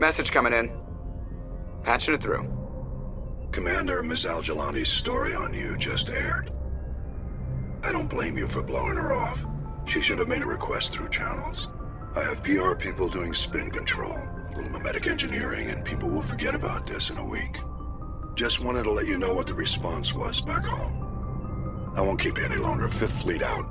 Message coming in. Patching it through. Commander, Ms. Al-Jalani's story on you just aired. I don't blame you for blowing her off. She should have made a request through channels. I have PR people doing spin control, a little mimetic engineering, and people will forget about this in a week. Just wanted to let you know what the response was back home. I won't keep you any longer. Fifth Fleet out.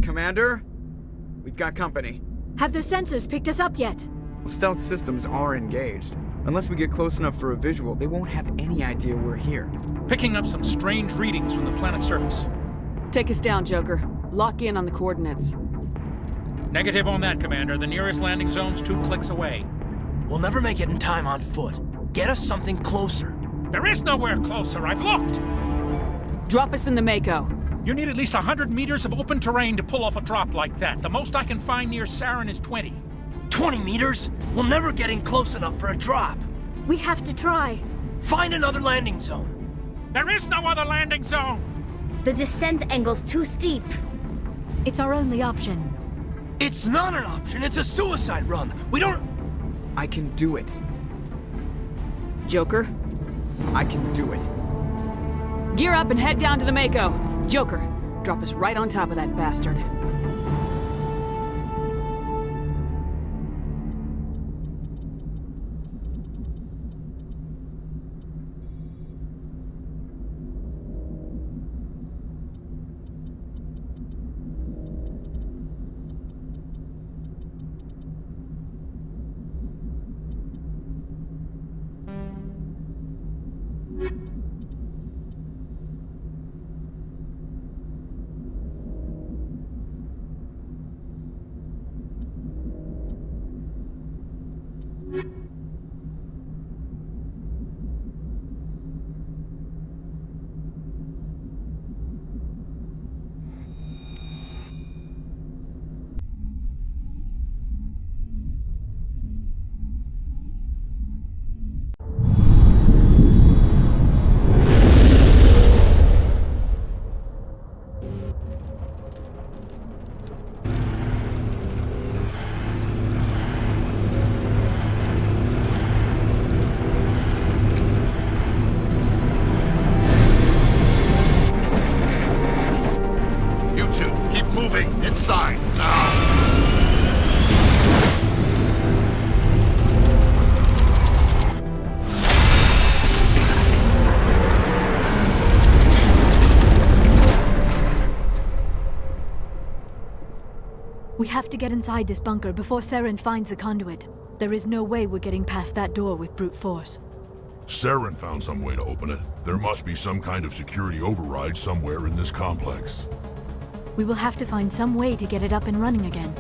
Commander? We've got company. Have their sensors picked us up yet? Stealth systems are engaged. Unless we get close enough for a visual, they won't have any idea we're here. Picking up some strange readings from the planet's surface. Take us down, Joker. Lock in on the coordinates. Negative on that, Commander. The nearest landing zone's 2 clicks away. We'll never make it in time on foot. Get us something closer. There is nowhere closer. I've looked. Drop us in the Mako. You need at least 100 meters of open terrain to pull off a drop like that. The most I can find near Saren is 20. 20 meters? We'll never get in close enough for a drop. We have to try. Find another landing zone. There is no other landing zone! The descent angle's too steep. It's our only option. It's not an option. It's a suicide run. We don't... I can do it. Joker, I can do it. gear up and head down to the Mako. Joker, drop us right on top of that bastard. We have to get inside this bunker before Saren finds the conduit. There is no way we're getting past that door with brute force. Saren found some way to open it. There must be some kind of security override somewhere in this complex. We will have to find some way to get it up and running again.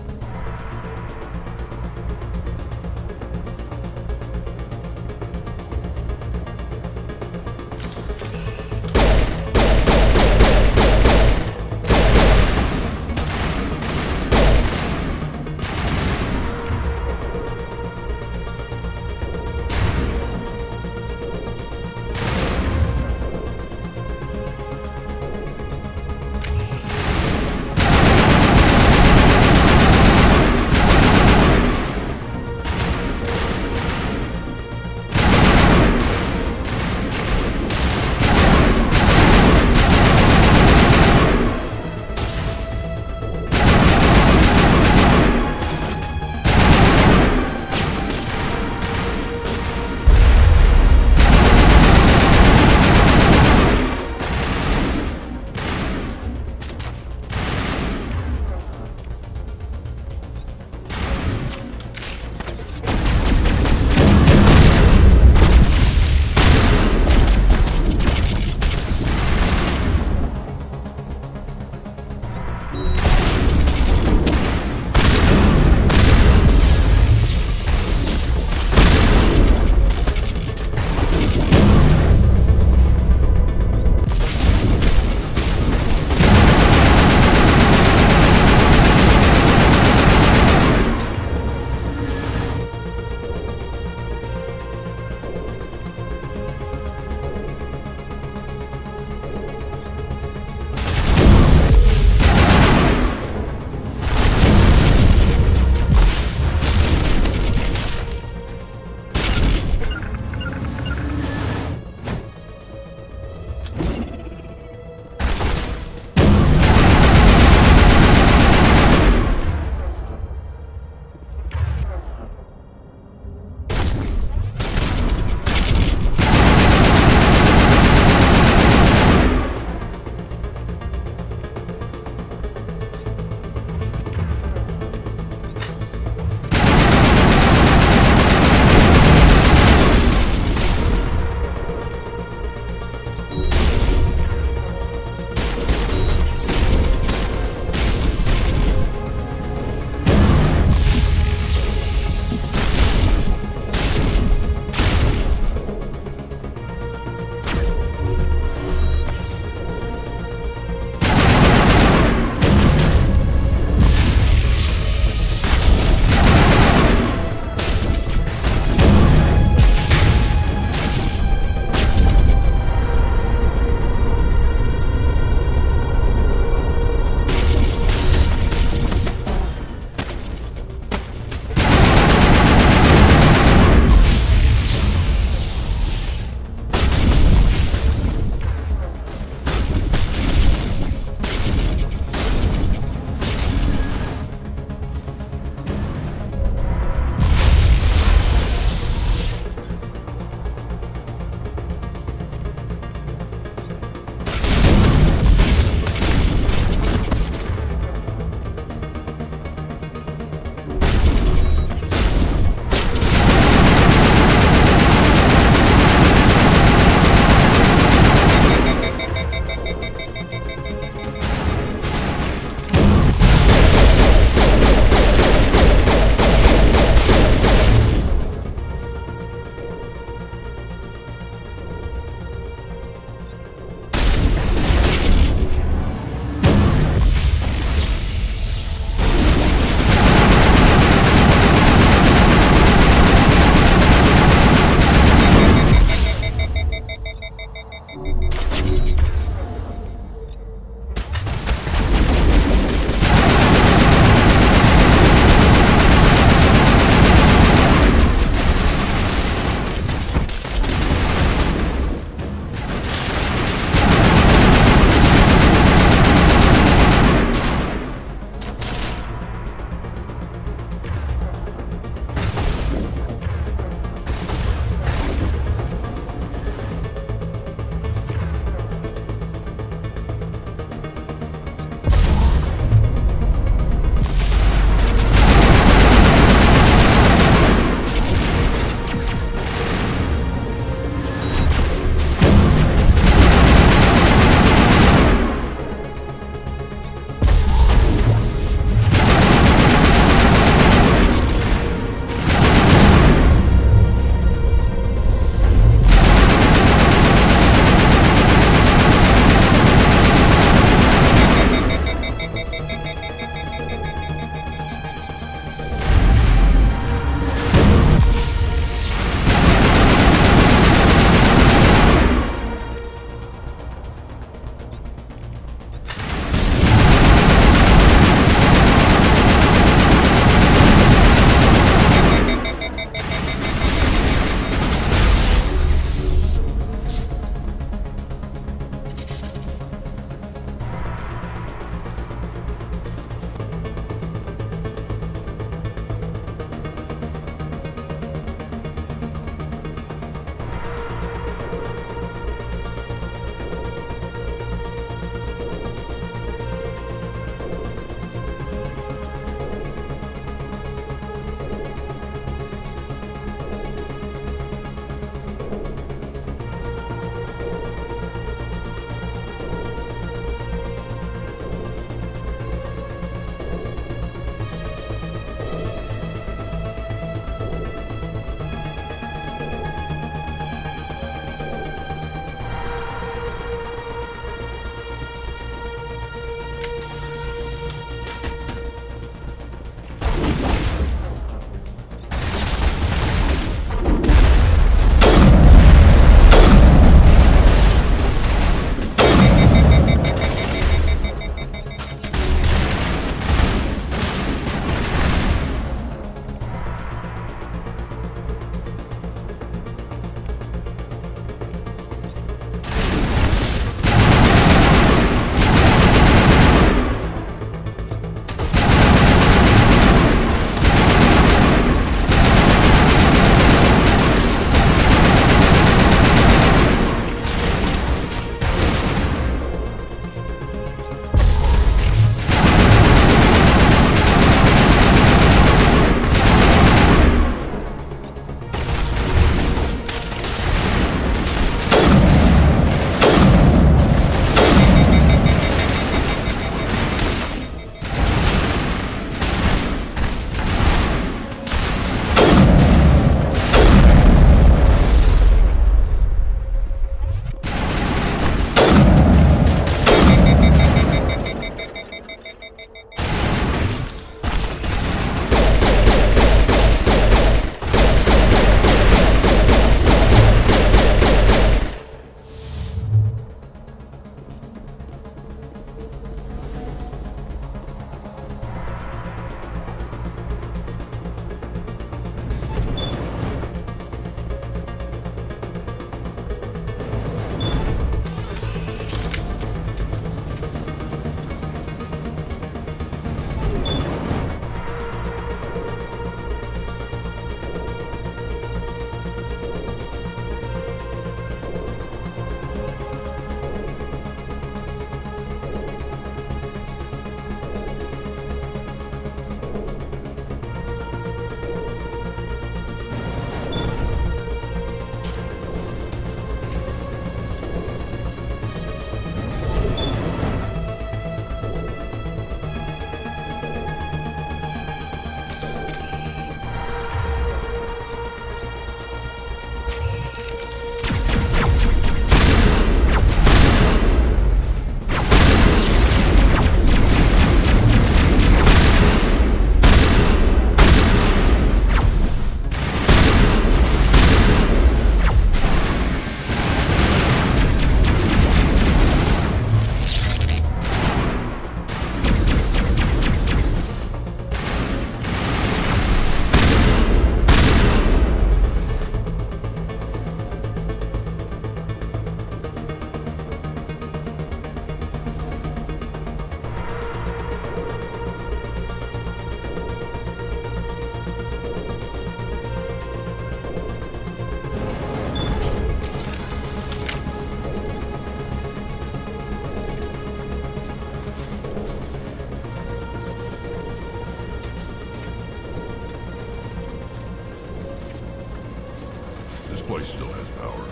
This place still has power.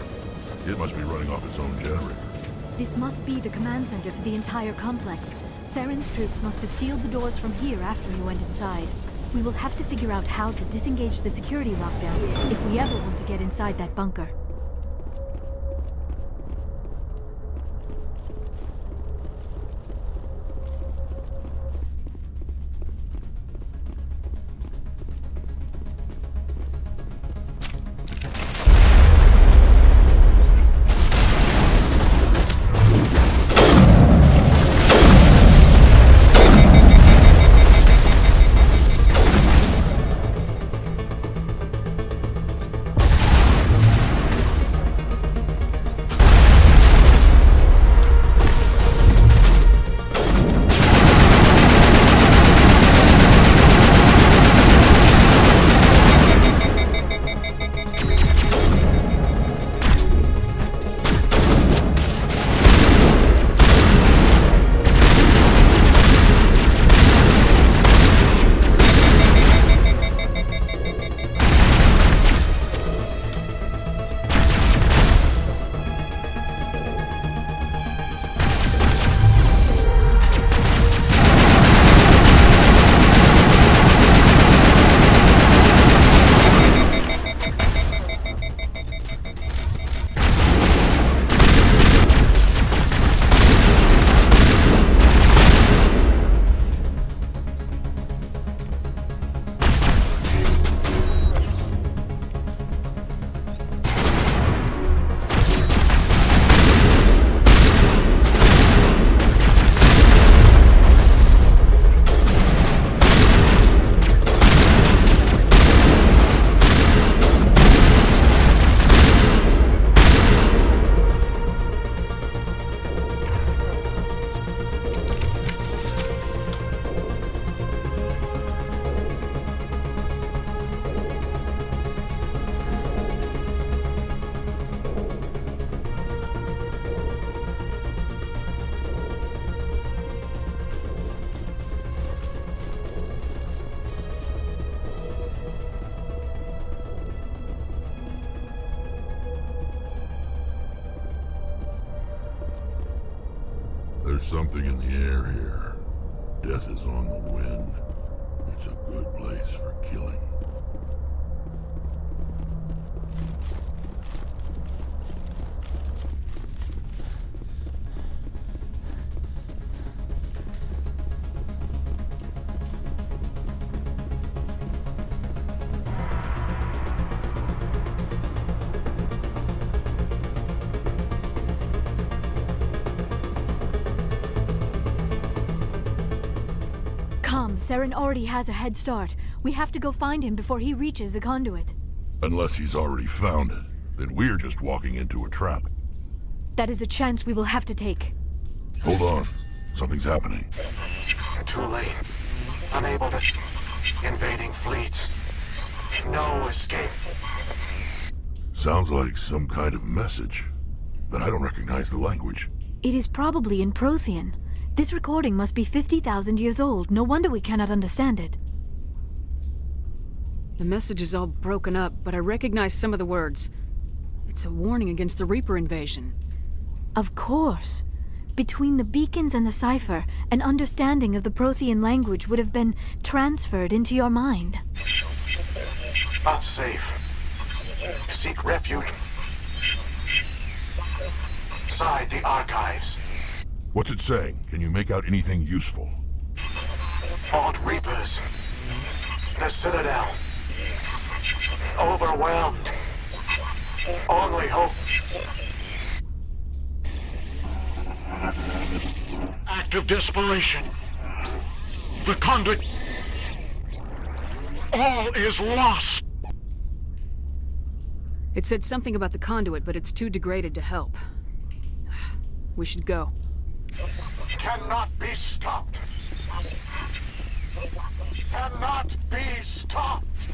It must be running off its own generator. This must be the command center for the entire complex. Saren's troops must have sealed the doors from here after he went inside. We will have to figure out how to disengage the security lockdown if we ever want to get inside that bunker. There's something in the air here. Death is on the wind. It's a good place for killing. Saren already has a head start. We have to go find him before he reaches the conduit. Unless he's already found it, then we're just walking into a trap. That is a chance we will have to take. Hold on. Something's happening. Too late. Unable to... Invading fleets. No escape. Sounds like some kind of message, but I don't recognize the language. It is probably in Prothean. This recording must be 50,000 years old. No wonder we cannot understand it. The message is all broken up, but I recognize some of the words. It's a warning against the Reaper invasion. Of course. Between the beacons and the cipher, an understanding of the Prothean language would have been transferred into your mind. Not safe. Seek refuge inside the archives. What's it saying? Can you make out anything useful? Fought Reapers. The Citadel. Overwhelmed. Only hope. Act of desperation. The conduit. All is lost. It said something about the conduit, but it's too degraded to help. We should go. Cannot be stopped. Cannot be stopped.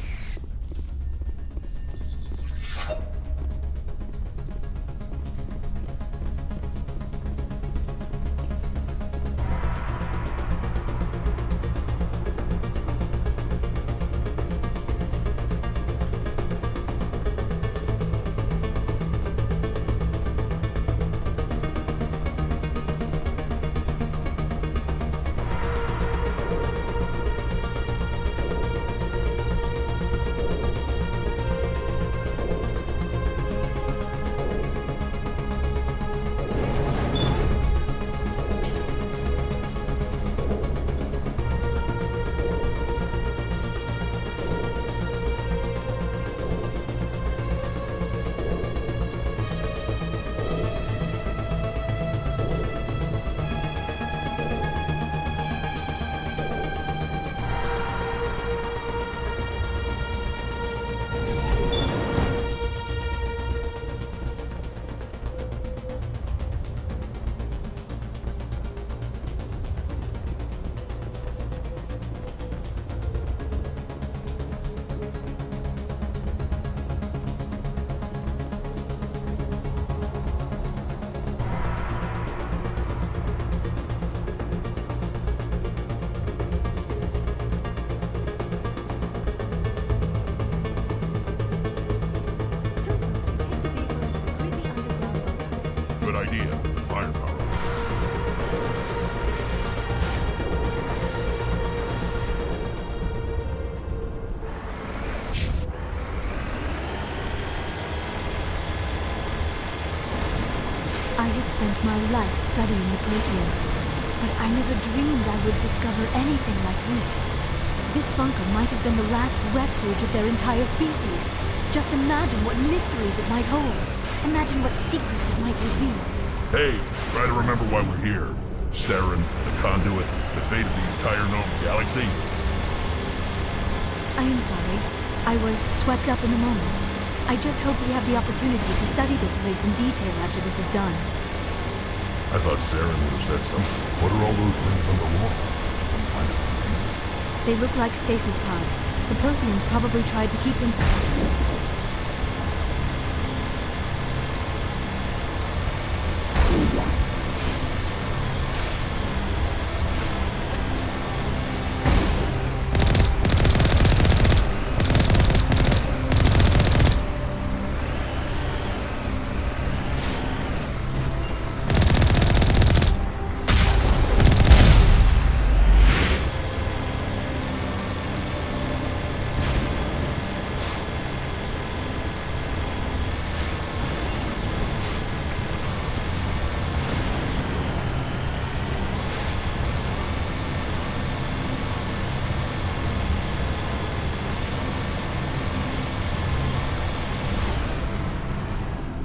idea of the firepower. I have spent my life studying the Protheans, but I never dreamed I would discover anything like this. This bunker might have been the last refuge of their entire species. Just imagine what mysteries it might hold. Imagine what secrets it might reveal. Hey, try to remember why we're here. Saren, the Conduit, the fate of the entire known galaxy. I am sorry. I was swept up in the moment. I just hope we have the opportunity to study this place in detail after this is done. I thought Saren would have said something. What are all those things on the wall? Some kind of container? They look like stasis pods. The Protheans probably tried to keep themselves...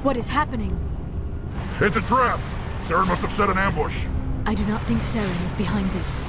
What is happening? It's a trap! Saren must have set an ambush. I do not think Saren is behind this.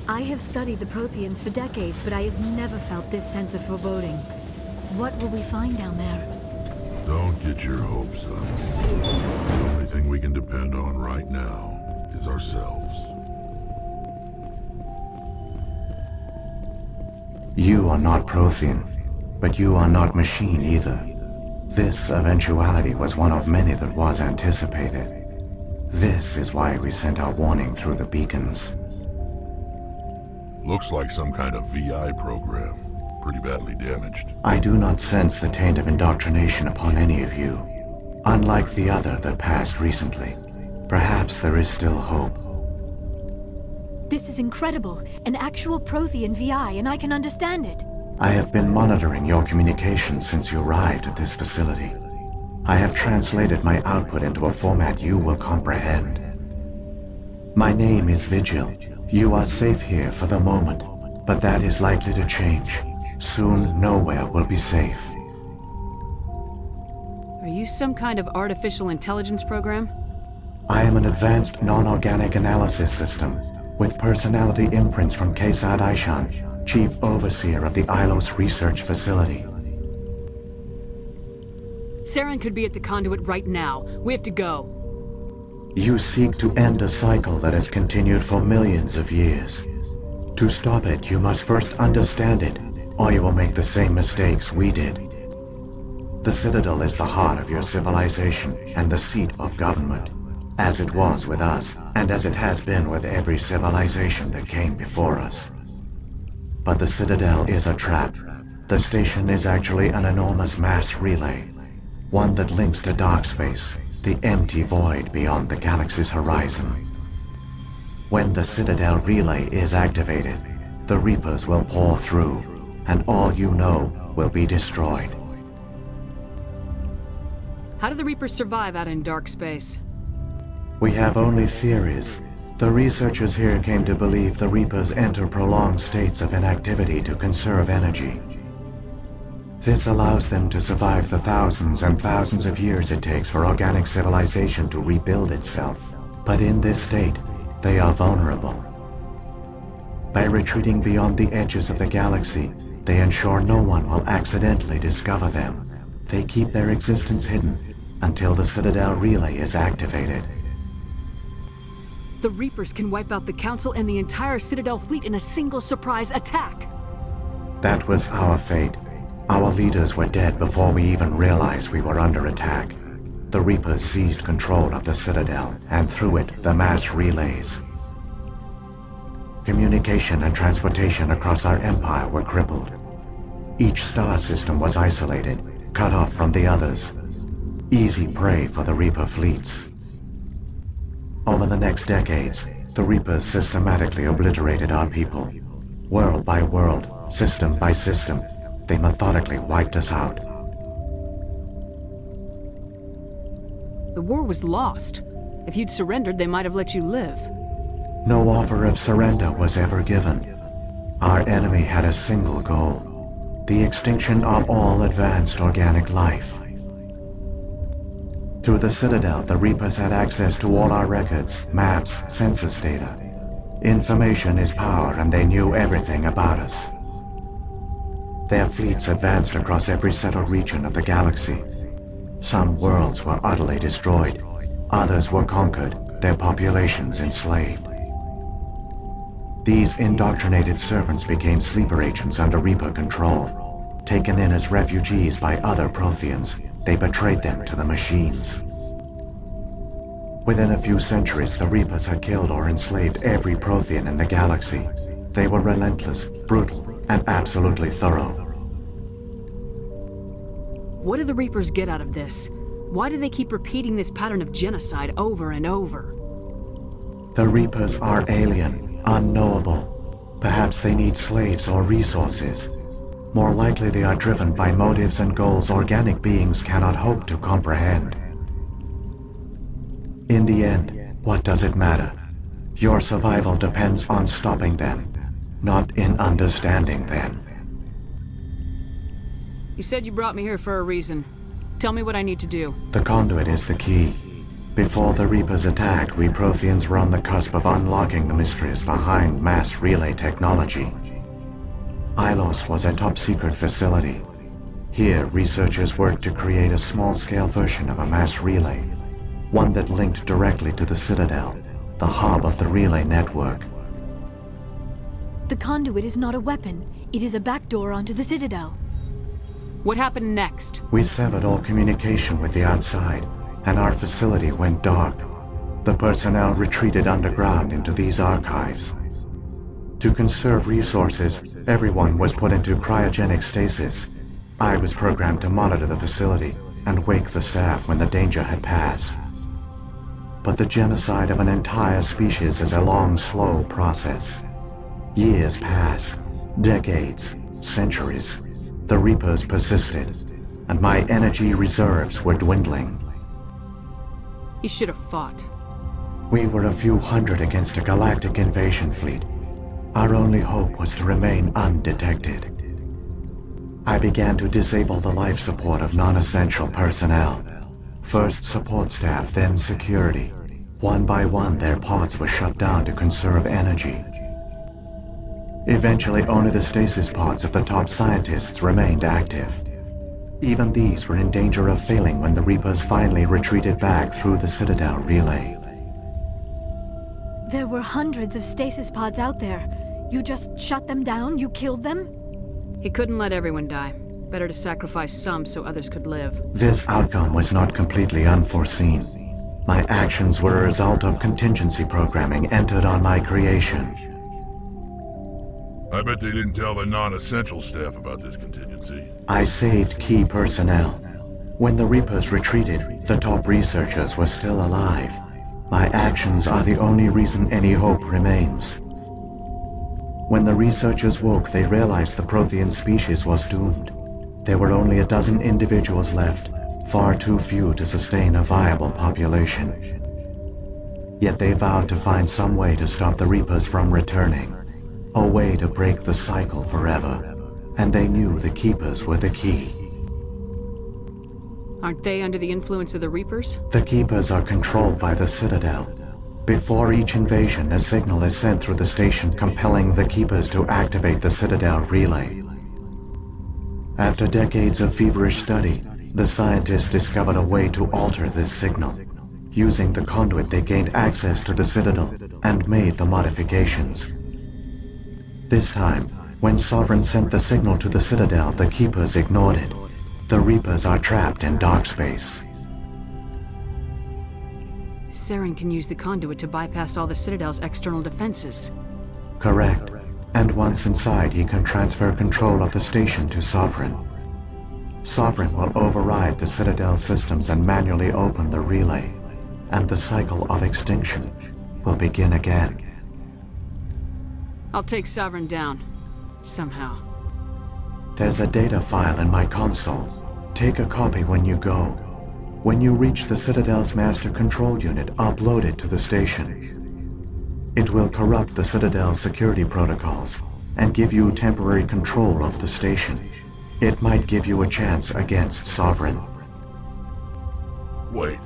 I have studied the Protheans for decades, but I have never felt this sense of foreboding. What will we find down there? Don't get your hopes up. The only thing we can depend on right now is ourselves. You are not Prothean, but you are not machine either. This eventuality was one of many that was anticipated. This is why we sent our warning through the beacons. Looks like some kind of VI program. Pretty badly damaged. I do not sense the taint of indoctrination upon any of you. Unlike the other that passed recently. Perhaps there is still hope. This is incredible. An actual Prothean VI, and I can understand it. I have been monitoring your communications since you arrived at this facility. I have translated my output into a format you will comprehend. My name is Vigil. You are safe here for the moment, but that is likely to change. Soon, nowhere will be safe. Are you some kind of artificial intelligence program? I am an advanced non-organic analysis system, with personality imprints from Kesad Aishan, Chief Overseer of the Ilos Research Facility. Saren could be at the Conduit right now. We have to go. You seek to end a cycle that has continued for millions of years. To stop it, you must first understand it, or you will make the same mistakes we did. The Citadel is the heart of your civilization and the seat of government, as it was with us, and as it has been with every civilization that came before us. But the Citadel is a trap. The station is actually an enormous mass relay, one that links to dark space, the empty void beyond the galaxy's horizon. When the Citadel relay is activated, the Reapers will pour through, and all you know will be destroyed. How do the Reapers survive out in dark space? We have only theories. The researchers here came to believe the Reapers enter prolonged states of inactivity to conserve energy. This allows them to survive the thousands and thousands of years it takes for organic civilization to rebuild itself. But in this state, they are vulnerable. By retreating beyond the edges of the galaxy, they ensure no one will accidentally discover them. They keep their existence hidden, until the Citadel relay is activated. The Reapers can wipe out the Council and the entire Citadel fleet in a single surprise attack. That was our fate. Our leaders were dead before we even realized we were under attack. The Reapers seized control of the Citadel, and through it, the mass relays. Communication and transportation across our empire were crippled. Each star system was isolated, cut off from the others. Easy prey for the Reaper fleets. Over the next decades, the Reapers systematically obliterated our people. World by world, system by system, they methodically wiped us out. The war was lost. If you'd surrendered, they might have let you live. No offer of surrender was ever given. Our enemy had a single goal: the extinction of all advanced organic life. Through the Citadel, the Reapers had access to all our records, maps, census data. Information is power, and they knew everything about us. Their fleets advanced across every settled region of the galaxy. Some worlds were utterly destroyed, others were conquered, their populations enslaved. These indoctrinated servants became sleeper agents under Reaper control. Taken in as refugees by other Protheans, they betrayed them to the machines. Within a few centuries, the Reapers had killed or enslaved every Prothean in the galaxy. They were relentless, brutal, and absolutely thorough. What do the Reapers get out of this? Why do they keep repeating this pattern of genocide over and over? The Reapers are alien, unknowable. Perhaps they need slaves or resources. More likely they are driven by motives and goals organic beings cannot hope to comprehend. In the end, what does it matter? Your survival depends on stopping them, not in understanding them. You said you brought me here for a reason. Tell me what I need to do. The conduit is the key. Before the Reapers attacked, we Protheans were on the cusp of unlocking the mysteries behind mass relay technology. Ilos was a top-secret facility. Here, researchers worked to create a small-scale version of a mass relay, one that linked directly to the Citadel, the hub of the relay network. The conduit is not a weapon. It is a backdoor onto the Citadel. What happened next? We severed all communication with the outside, and our facility went dark. The personnel retreated underground into these archives. To conserve resources, everyone was put into cryogenic stasis. I was programmed to monitor the facility and wake the staff when the danger had passed. But the genocide of an entire species is a long, slow process. Years passed, decades, centuries. The Reapers persisted, and my energy reserves were dwindling. You should have fought. We were a few hundred against a galactic invasion fleet. Our only hope was to remain undetected. I began to disable the life support of non-essential personnel. First support staff, then security. One by one, their pods were shut down to conserve energy. Eventually, only the stasis pods of the top scientists remained active. Even these were in danger of failing when the Reapers finally retreated back through the Citadel relay. There were hundreds of stasis pods out there. You just shut them down? You killed them? He couldn't let everyone die. Better to sacrifice some so others could live. This outcome was not completely unforeseen. My actions were a result of contingency programming entered on my creation. I bet they didn't tell the non-essential staff about this contingency. I saved key personnel. When the Reapers retreated, the top researchers were still alive. My actions are the only reason any hope remains. When the researchers woke, they realized the Prothean species was doomed. There were only a dozen individuals left, far too few to sustain a viable population. Yet they vowed to find some way to stop the Reapers from returning. A way to break the cycle forever. And they knew the Keepers were the key. Aren't they under the influence of the Reapers? The Keepers are controlled by the Citadel. Before each invasion, a signal is sent through the station compelling the Keepers to activate the Citadel relay. After decades of feverish study, the scientists discovered a way to alter this signal. Using the conduit, they gained access to the Citadel and made the modifications. This time, when Sovereign sent the signal to the Citadel, the Keepers ignored it. The Reapers are trapped in dark space. Saren can use the conduit to bypass all the Citadel's external defenses. Correct. And once inside, he can transfer control of the station to Sovereign. Sovereign will override the Citadel systems and manually open the relay, and the cycle of extinction will begin again. I'll take Sovereign down. Somehow. There's a data file in my console. Take a copy when you go. When you reach the Citadel's master control unit, upload it to the station. It will corrupt the Citadel's security protocols and give you temporary control of the station. It might give you a chance against Sovereign. Wait.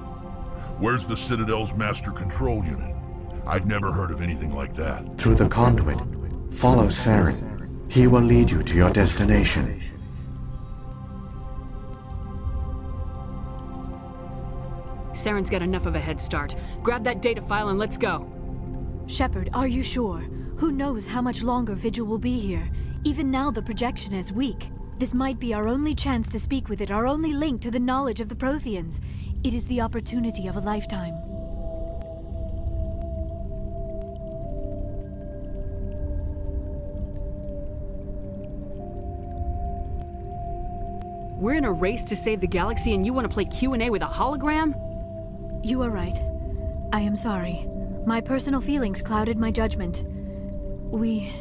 Where's the Citadel's master control unit? I've never heard of anything like that. Through the conduit. Follow Saren. He will lead you to your destination. Saren's got enough of a head start. Grab that data file and let's go. Shepard, are you sure? Who knows how much longer Vigil will be here? Even now the projection is weak. This might be our only chance to speak with it, our only link to the knowledge of the Protheans. It is the opportunity of a lifetime. We're in a race to save the galaxy and you want to play Q&A with a hologram? You are right. I am sorry. My personal feelings clouded my judgment. We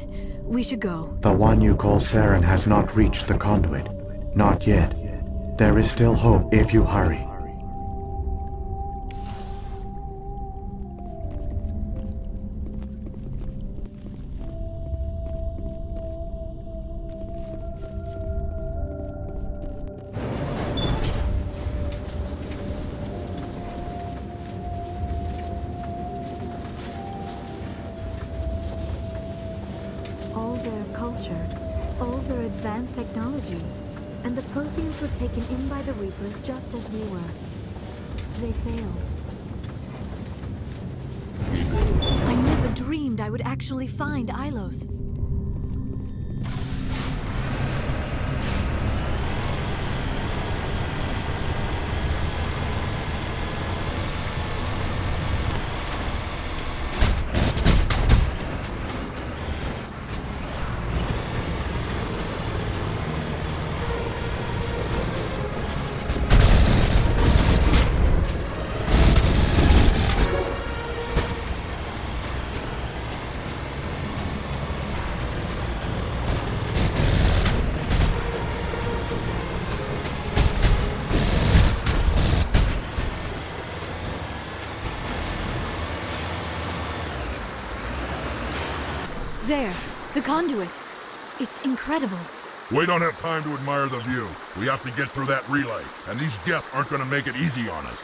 should go. The one you call Saren has not reached the conduit. Not yet. There is still hope if you hurry. All their culture, all their advanced technology, and the Protheans were taken in by the Reapers just as we were. They failed. I never dreamed I would actually find Ilos. There, the conduit. It's incredible. We don't have time to admire the view. We have to get through that relay, and these Geth aren't gonna make it easy on us.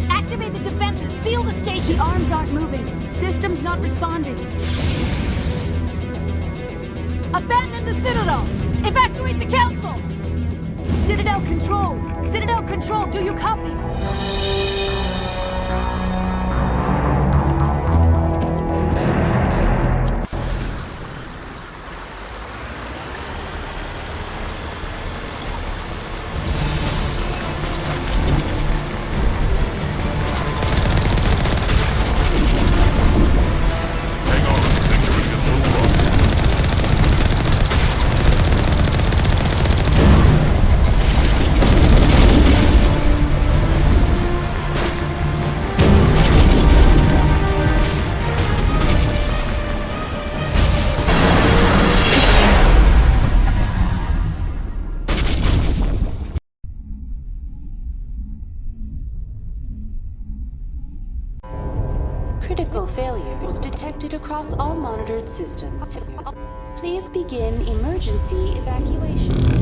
Activate the defenses! Seal the station! The arms aren't moving. Systems not responding. Abandon the Citadel! Evacuate the Council! Citadel Control! Citadel Control, do you copy? Critical failures detected across all monitored systems. Please begin emergency evacuation.